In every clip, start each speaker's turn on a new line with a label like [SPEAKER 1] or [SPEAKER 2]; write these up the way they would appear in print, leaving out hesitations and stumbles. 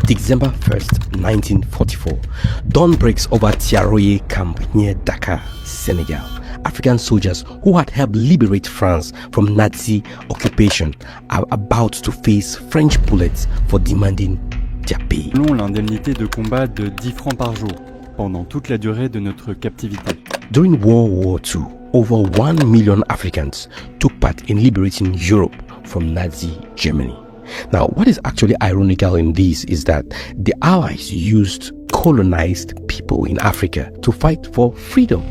[SPEAKER 1] December 1st, 1944. Dawn breaks over Thiaroye camp near Dakar, Senegal. African soldiers who had helped liberate France from Nazi occupation are about to face French bullets for demanding their pay.
[SPEAKER 2] Nous avons l'indemnité de combat de 10 francs par jour pendant toute la durée de notre captivité.
[SPEAKER 1] During World War II, over 1 million Africans took part in liberating Europe from Nazi Germany. Now, what is actually ironical in this is that the Allies used colonized people in Africa to fight for freedom.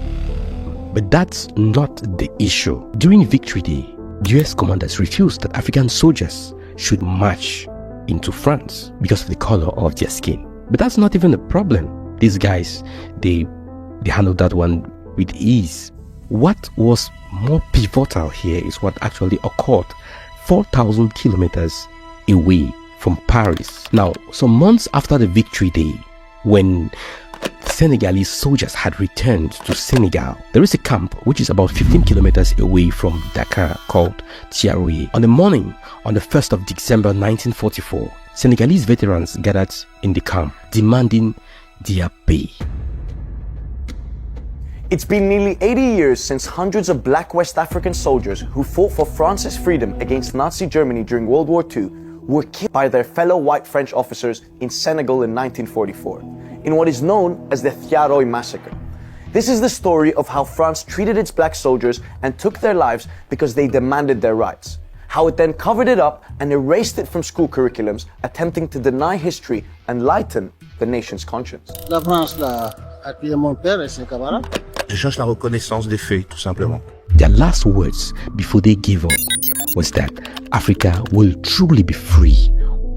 [SPEAKER 1] But that's not the issue. During Victory Day, US commanders refused that African soldiers should march into France because of the color of their skin. But that's not even the problem. These guys, they handled that one with ease. What was more pivotal here is what actually occurred 4,000 kilometers away from Paris. Now, some months after the Victory Day, when Senegalese soldiers had returned to Senegal, there is a camp which is about 15 kilometers away from Dakar called Thiaroye. On the morning on the 1st of December 1944, Senegalese veterans gathered in the camp demanding their pay.
[SPEAKER 3] It's been nearly 80 years since hundreds of black West African soldiers who fought for France's freedom against Nazi Germany during World War II were killed by their fellow white French officers in Senegal in 1944, in what is known as the Thiaroye Massacre. This is the story of how France treated its black soldiers and took their lives because they demanded their rights. How it then covered it up and erased it from school curriculums, attempting to deny history and lighten the nation's conscience.
[SPEAKER 4] La France a appuyé mon père et ses camarades.
[SPEAKER 5] Je cherche la reconnaissance des faits, tout simplement.
[SPEAKER 1] Their last words before they gave up was that Africa will truly be free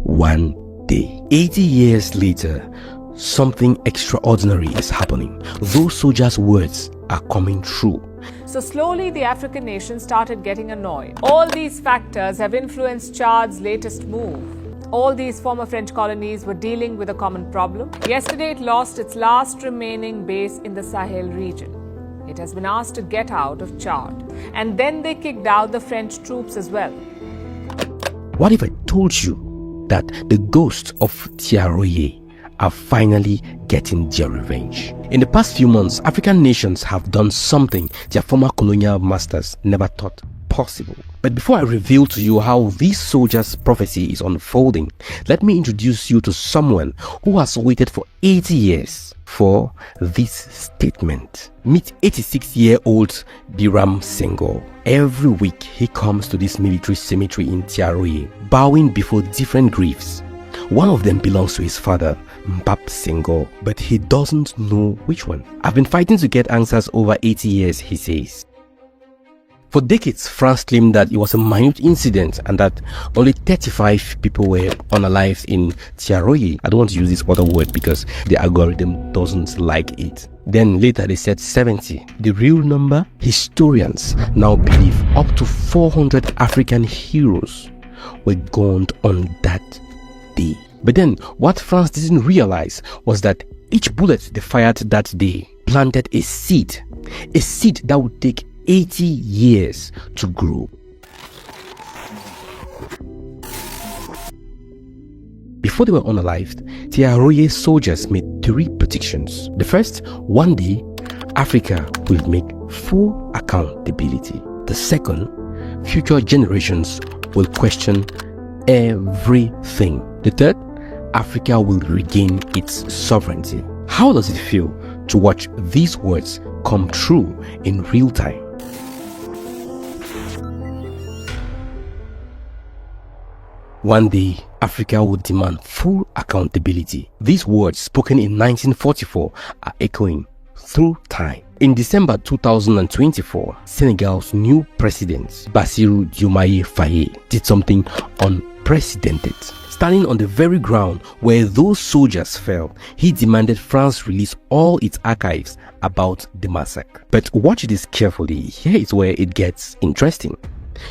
[SPEAKER 1] one day. 80 years later, something extraordinary is happening. Those soldiers' words are coming true.
[SPEAKER 6] So slowly the African nations started getting annoyed. All these factors have influenced Chad's latest move. All these former French colonies were dealing with a common problem. Yesterday it lost its last remaining base in the Sahel region. It has been asked to get out of Chad. And then they kicked out the French troops as well.
[SPEAKER 1] What if I told you that the ghosts of Thiaroye are finally getting their revenge? In the past few months, African nations have done something their former colonial masters never thought possible. But before I reveal to you how this soldier's prophecy is unfolding, let me introduce you to someone who has waited for 80 years for this statement. Meet 86-year-old Biram Senghor. Every week he comes to this military cemetery in Thiaroye, bowing before different graves. One of them belongs to his father, Mbap Senghor, but he doesn't know which one. I've been fighting to get answers over 80 years, he says. For decades, France claimed that it was a minute incident and that only 35 people were unalived in Thiaroye. I don't want to use this other word because the algorithm doesn't like it. Then later they said 70. The real number? Historians now believe up to 400 African heroes were gone on that day. But then what France didn't realize was that each bullet they fired that day planted a seed that would take 80 years to grow. Before they were unalived, Thiaroye soldiers made 3 predictions. The first, one day, Africa will make full accountability. The second, future generations will question everything. The third, Africa will regain its sovereignty. How does it feel to watch these words come true in real time? One day, Africa will demand full accountability. These words, spoken in 1944, are echoing through time. In December 2024, Senegal's new president, Bassirou Diomaye Faye, did something unprecedented. Standing on the very ground where those soldiers fell, he demanded France release all its archives about the massacre. But watch this carefully. Here is where it gets interesting.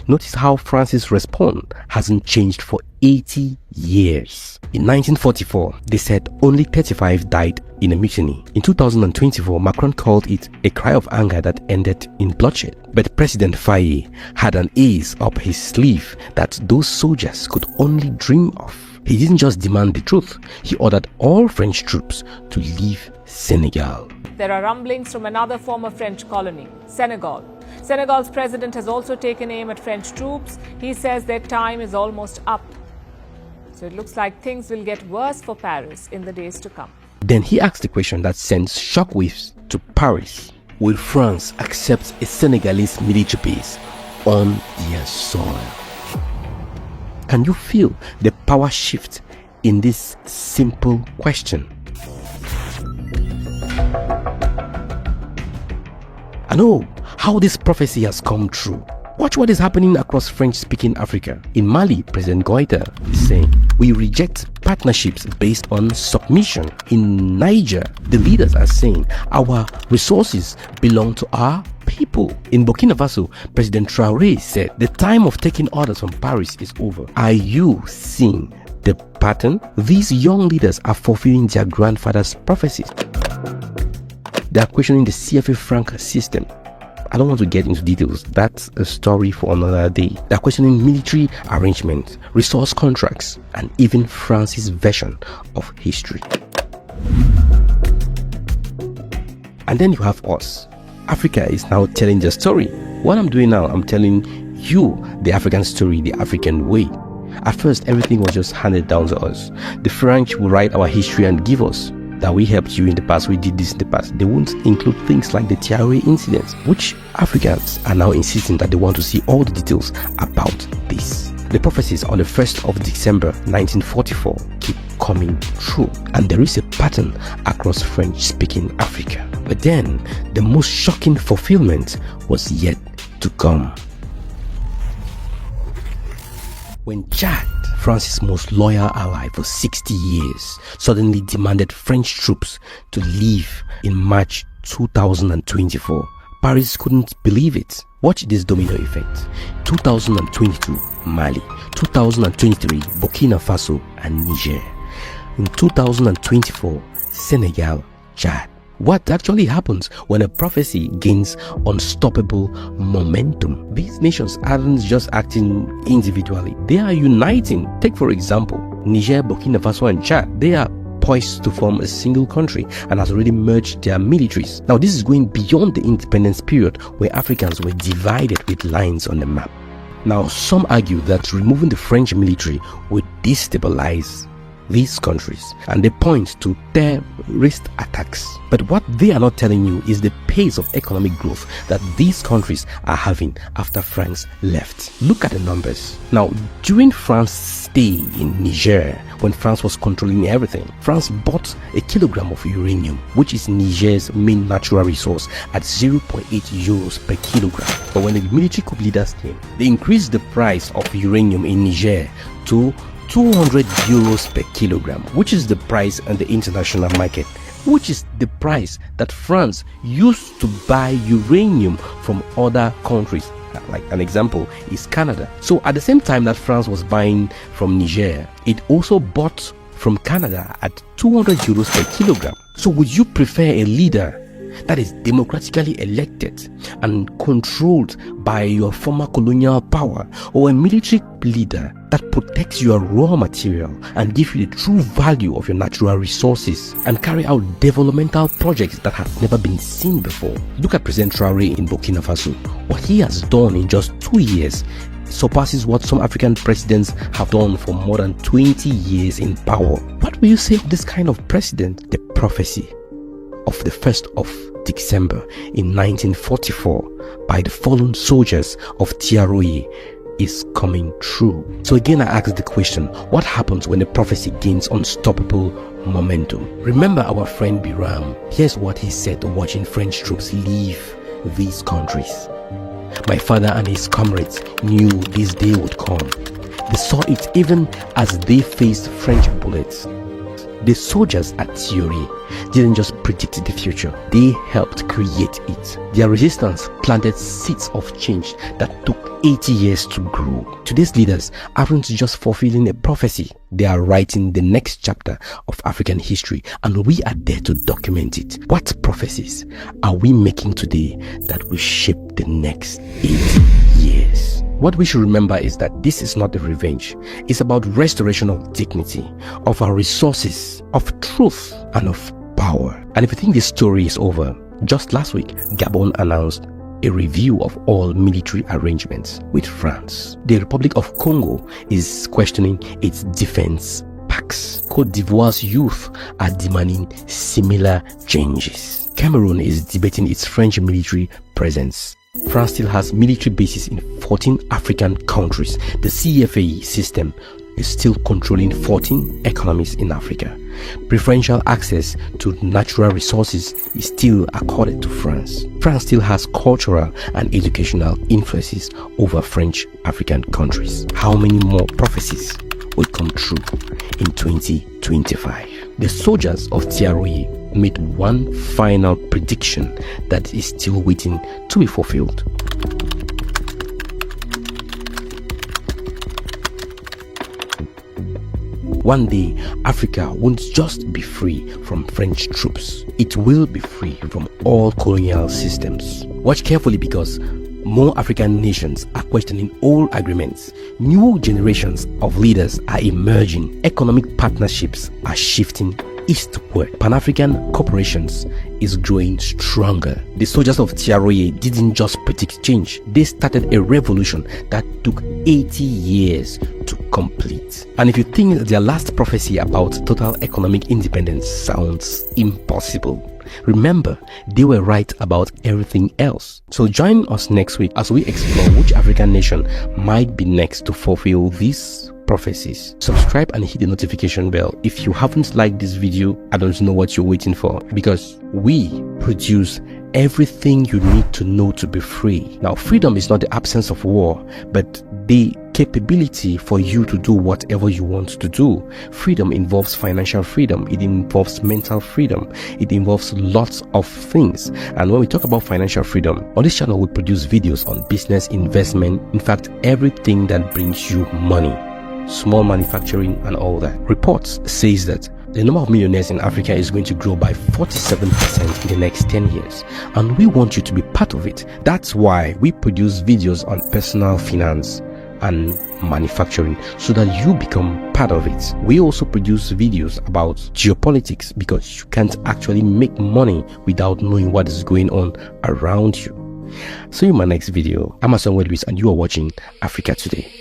[SPEAKER 1] Notice how France's response hasn't changed for 80 years. In 1944, they said only 35 died in a mutiny. In 2024, Macron called it a cry of anger that ended in bloodshed. But President Faye had an ace up his sleeve that those soldiers could only dream of. He didn't just demand the truth, he ordered all French troops to leave Senegal.
[SPEAKER 6] There are rumblings from another former French colony, Senegal. Senegal's president has also taken aim at French troops. He says their time is almost up. So it looks like things will get worse for Paris in the days to come.
[SPEAKER 1] Then he asked the question that sends shockwaves to Paris. Will France accept a Senegalese military base on their soil? Can you feel the power shift in this simple question? I know how this prophecy has come true. Watch what is happening across French-speaking Africa. In Mali, President Goïta is saying, we reject partnerships based on submission. In Niger, the leaders are saying, our resources belong to our people. In Burkina Faso, President Traoré said, the time of taking orders from Paris is over. Are you seeing the pattern? These young leaders are fulfilling their grandfather's prophecies. They are questioning the CFA franc system. I don't want to get into details. That's a story for another day. They are questioning military arrangements, resource contracts, and even France's version of history. And then you have us. Africa is now telling the story. What I'm doing now, I'm telling you the African story, the African way. At first, everything was just handed down to us. The French will write our history and give us that we helped you in the past, we did this in the past. They won't include things like the Thiaroye incident, which Africans are now insisting that they want to see all the details about this. The prophecies on the 1st of December 1944 keep coming true, and there is a pattern across French-speaking Africa. But then, the most shocking fulfillment was yet to come. When Chad, France's most loyal ally for 60 years, suddenly demanded French troops to leave in March 2024, Paris couldn't believe it. Watch this domino effect. 2022, Mali. 2023, Burkina Faso and Niger. In 2024, Senegal, Chad. What actually happens when a prophecy gains unstoppable momentum? These nations aren't just acting individually, they are uniting. Take for example, Niger, Burkina Faso and Chad. They are poised to form a single country and has already merged their militaries. Now this is going beyond the independence period where Africans were divided with lines on the map. Now some argue that removing the French military would destabilize these countries, and they point to terrorist attacks. But what they are not telling you is the pace of economic growth that these countries are having after France left. Look at the numbers. Now, during France's stay in Niger, when France was controlling everything, France bought a kilogram of uranium, which is Niger's main natural resource, at 0.8 euros per kilogram. But when the military coup leaders came, they increased the price of uranium in Niger to 200 euros per kilogram, which is the price on the international market, which is the price that France used to buy uranium from other countries. Like an example is Canada. So at the same time that France was buying from Niger, it also bought from Canada at 200 euros per kilogram. So would you prefer a leader that is democratically elected and controlled by your former colonial power, or a military leader that protects your raw material and gives you the true value of your natural resources and carry out developmental projects that have never been seen before? Look at President Traoré in Burkina Faso. What he has done in just 2 years surpasses what some African presidents have done for more than 20 years in power. What will you say of this kind of president? The prophecy of the 1st of December in 1944 by the fallen soldiers of Thiaroye is coming true. So again, I ask the question, what happens when a prophecy gains unstoppable momentum? Remember our friend Biram. Here's what he said watching French troops leave these countries. My father and his comrades knew this day would come. They saw it even as they faced French bullets. The soldiers at Thiaroye didn't just predict the future, they helped create it. Their resistance planted seeds of change that took 80 years to grow. Today's leaders aren't just fulfilling a prophecy, they are writing the next chapter of African history, and we are there to document it. What prophecies are we making today that will shape the next 80 years? What we should remember is that this is not a revenge. It's about restoration of dignity, of our resources, of truth, and of power. And if you think this story is over, just last week, Gabon announced a review of all military arrangements with France. The Republic of Congo is questioning its defense pacts. Côte d'Ivoire's youth are demanding similar changes. Cameroon is debating its French military presence. France still has military bases in 14 African countries. The CFAE system is still controlling 14 economies in Africa. Preferential access to natural resources is still accorded to France. France still has cultural and educational influences over French African countries. How many more prophecies will come true in 2025? The soldiers of Tiaroye made one final prediction that is still waiting to be fulfilled. One day, Africa won't just be free from French troops. It will be free from all colonial systems. Watch carefully, because more African nations are questioning old agreements. New generations of leaders are emerging. Economic partnerships are shifting eastward. Pan-African corporations is growing stronger. The soldiers of Tiaroye didn't just predict change. They started a revolution that took 80 years to complete. And if you think their last prophecy about total economic independence sounds impossible, remember, they were right about everything else. So join us next week as we explore which African nation might be next to fulfill these prophecies. Subscribe and hit the notification bell. If you haven't liked this video, I don't know what you're waiting for, because we produce everything you need to know to be free. Now, freedom is not the absence of war, but the capability for you to do whatever you want to do. Freedom involves financial freedom. It involves mental freedom. It involves lots of things. And when we talk about financial freedom, on this channel we produce videos on business, investment, in fact, everything that brings you money, small manufacturing and all that. Reports says that the number of millionaires in Africa is going to grow by 47% in the next 10 years. And we want you to be part of it. That's why we produce videos on personal finance and manufacturing, so that you become part of it. We also produce videos about geopolitics, because you can't actually make money without knowing what is going on around you. See you in my next video. I'm Asamoah Luis, and you are watching Africa Today.